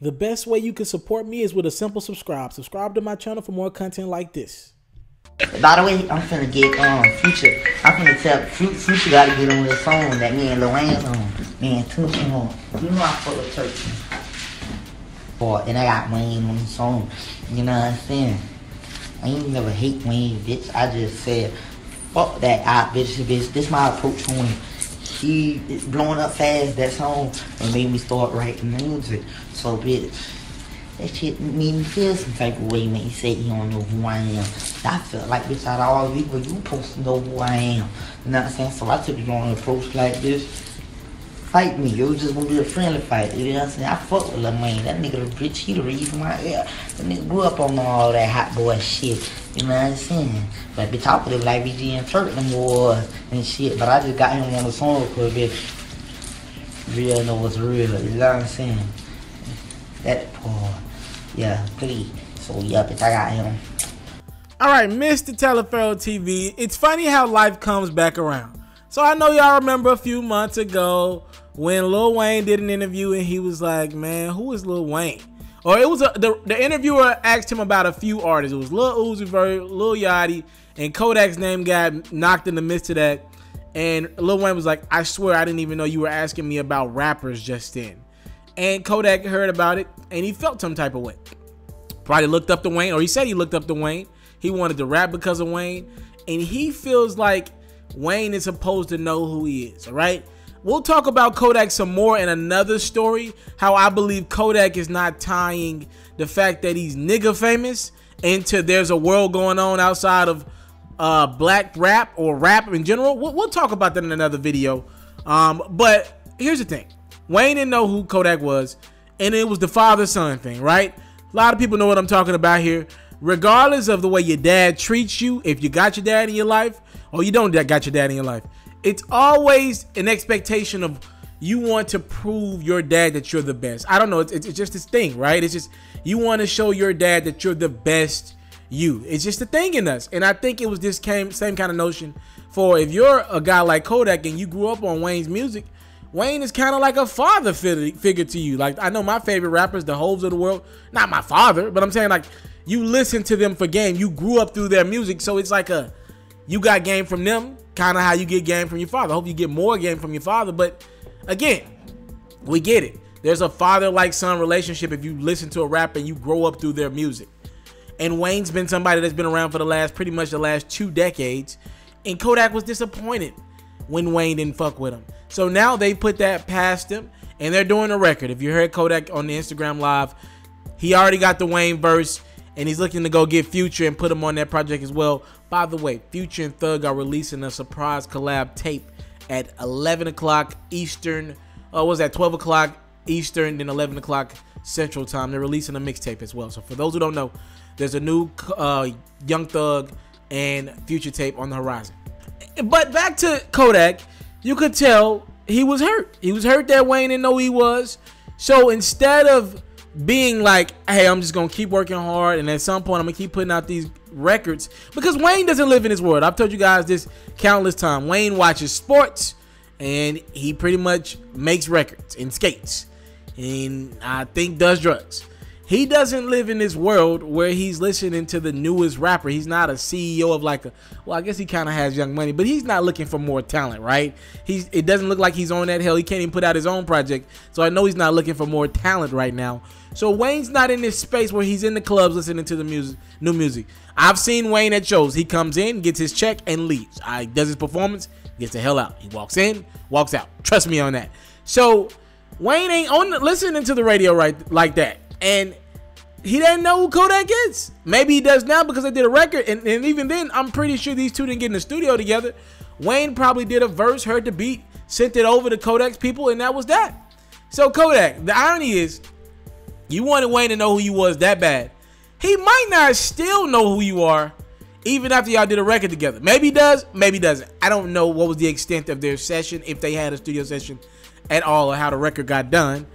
The best way you can support me is with a simple subscribe. Subscribe to my channel for more content like this. By the way, I'm finna get Future. I'm finna tell Future gotta get on this song that me and Lil Wayne on. Me and Tunechi on. You know I fuck with Turkey. And I got Wayne on the song. You know what I'm saying? I ain't never hate Wayne, bitch. I just said, fuck that out, bitch. This my approach on him. He is blowing up fast, that song, and made me start writing music. So, bitch, that shit made me feel some type of way when he said he don't know who I am. I felt like, bitch, out of all people, you supposed to know who I am. You know what I'm saying? So I took it on an approach like this. Fight me. It was just gonna be a friendly fight. You know what I'm saying? I fuck with Lil Wayne. That nigga, the bitch, he the reason why, yeah. That nigga grew up on all that hot boy shit. You know what I'm saying? But bitch, I would have like BG and Turk them wars and shit. But I just got him on the song because bitch, real know what's real. You know what I'm saying? That part. Yeah, please. So yeah, bitch, I got him. Alright, Mr. TALIAFERRO TV. It's funny how life comes back around. So I know y'all remember a few months ago when Lil Wayne did an interview and he was like, man, who is Lil Wayne? Or it was the interviewer asked him about a few artists. It was Lil Uzi Vert, Lil Yachty, and Kodak's name got knocked in the midst of that. And Lil Wayne was like, I swear I didn't even know you were asking me about rappers just then. And Kodak heard about it and he felt some type of way. Probably looked up to Wayne, or he said he looked up to Wayne. He wanted to rap because of Wayne. And he feels like Wayne is supposed to know who he is, all right? We'll talk about Kodak some more in another story, how I believe Kodak is not tying the fact that he's nigga famous into there's a world going on outside of black rap or rap in general. We'll talk about that in another video. But here's the thing. Wayne didn't know who Kodak was, and it was the father-son thing, right? A lot of people know what I'm talking about here. Regardless of the way your dad treats you, if you got your dad in your life, or you don't got your dad in your life, it's always an expectation of you want to prove your dad that you're the best. I don't know. It's just this thing, right? It's just you want to show your dad that you're the best you. It's just a thing in us. And I think it was this same kind of notion for if you're a guy like Kodak and you grew up on Wayne's music, Wayne is kind of like a father figure to you. Like, I know my favorite rappers, the Hoves of the world, not my father, but I'm saying like you listen to them for game. You grew up through their music. So it's like you got game from them, kind of how you get game from your father. I hope you get more game from your father. But again, we get it. There's a father-like son relationship if you listen to a rapper and you grow up through their music. And Wayne's been somebody that's been around for pretty much the last 2 decades. And Kodak was disappointed when Wayne didn't fuck with him. So now they put that past him and they're doing a record. If you heard Kodak on the Instagram Live, he already got the Wayne verse and he's looking to go get Future and put him on that project as well. By the way, Future and Thug are releasing a surprise collab tape at 11 o'clock Eastern. What was that? 12 o'clock Eastern, then 11 o'clock Central Time. They're releasing a mixtape as well. So for those who don't know, there's a new Young Thug and Future tape on the horizon. But back to Kodak, you could tell he was hurt. He was hurt that Wayne didn't know who he was. So instead of being like, hey, I'm just going to keep working hard and at some point I'm going to keep putting out these records, because Wayne doesn't live in his world. I've told you guys this countless times. Wayne watches sports and he pretty much makes records and skates and I think does drugs. He doesn't live in this world where he's listening to the newest rapper. He's not a CEO of like well, I guess he kind of has Young Money, but he's not looking for more talent, right? It doesn't look like he's on that hill. He can't even put out his own project. So I know he's not looking for more talent right now. So Wayne's not in this space where he's in the clubs listening to the music, new music. I've seen Wayne at shows. He comes in, gets his check, and leaves. Does his performance, gets the hell out. He walks in, walks out. Trust me on that. So Wayne ain't listening to the radio like that. And he didn't know who Kodak is. Maybe he does now because they did a record. And even then, I'm pretty sure these two didn't get in the studio together. Wayne probably did a verse, heard the beat, sent it over to Kodak's people, and that was that. So Kodak, the irony is, you wanted Wayne to know who you was that bad. He might not still know who you are, even after y'all did a record together. Maybe he does, maybe he doesn't. I don't know what was the extent of their session, if they had a studio session at all, or how the record got done.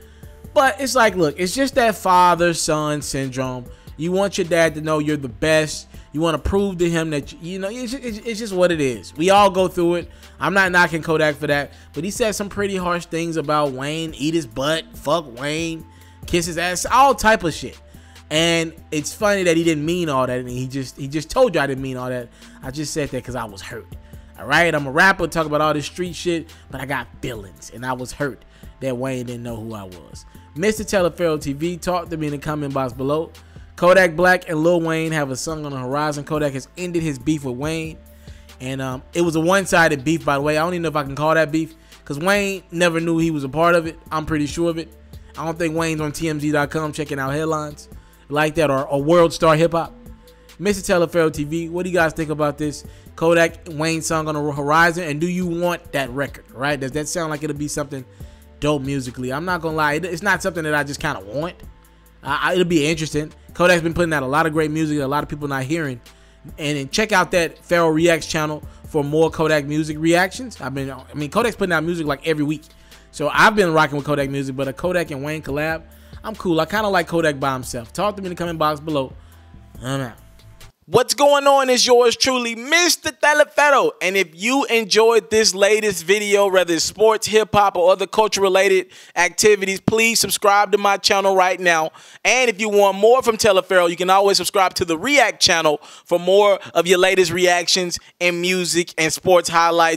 But it's like, look, it's just that father-son syndrome. You want your dad to know you're the best. You want to prove to him that, you know, it's just what it is. We all go through it. I'm not knocking Kodak for that. But he said some pretty harsh things about Wayne. Eat his butt. Fuck Wayne. kiss his ass, all type of shit. And it's funny that he didn't mean all that, and he just told you I didn't mean all that. I just said that because I was hurt. All right, I'm a rapper, talk about all this street shit, but I got feelings, and I was hurt that Wayne didn't know who I was. Mr. Taliaferro TV, talk to me in the comment box below. Kodak Black and Lil Wayne have a song on the horizon. Kodak has ended his beef with Wayne, and it was a one-sided beef, by the way. I don't even know if I can call that beef, because Wayne never knew he was a part of it. I'm pretty sure of it. I don't think Wayne's on TMZ.com checking out headlines like that, or World Star Hip Hop. Mr. Taliaferro TV, what do you guys think about this Kodak Wayne song on the horizon? And do you want that record, right? Does that sound like it'll be something dope musically? I'm not gonna lie, it's not something that I just kind of want. It'll be interesting. Kodak's been putting out a lot of great music that a lot of people not hearing. And then check out that Ferro Reacts channel for more Kodak music reactions. Kodak's putting out music like every week. So I've been rocking with Kodak music, but a Kodak and Wayne collab, I'm cool. I kind of like Kodak by himself. Talk to me in the comment box below. I'm out. What's going on is yours truly, Mr. Taliaferro. And if you enjoyed this latest video, whether it's sports, hip-hop, or other culture-related activities, please subscribe to my channel right now. And if you want more from Taliaferro, you can always subscribe to the React channel for more of your latest reactions and music and sports highlights.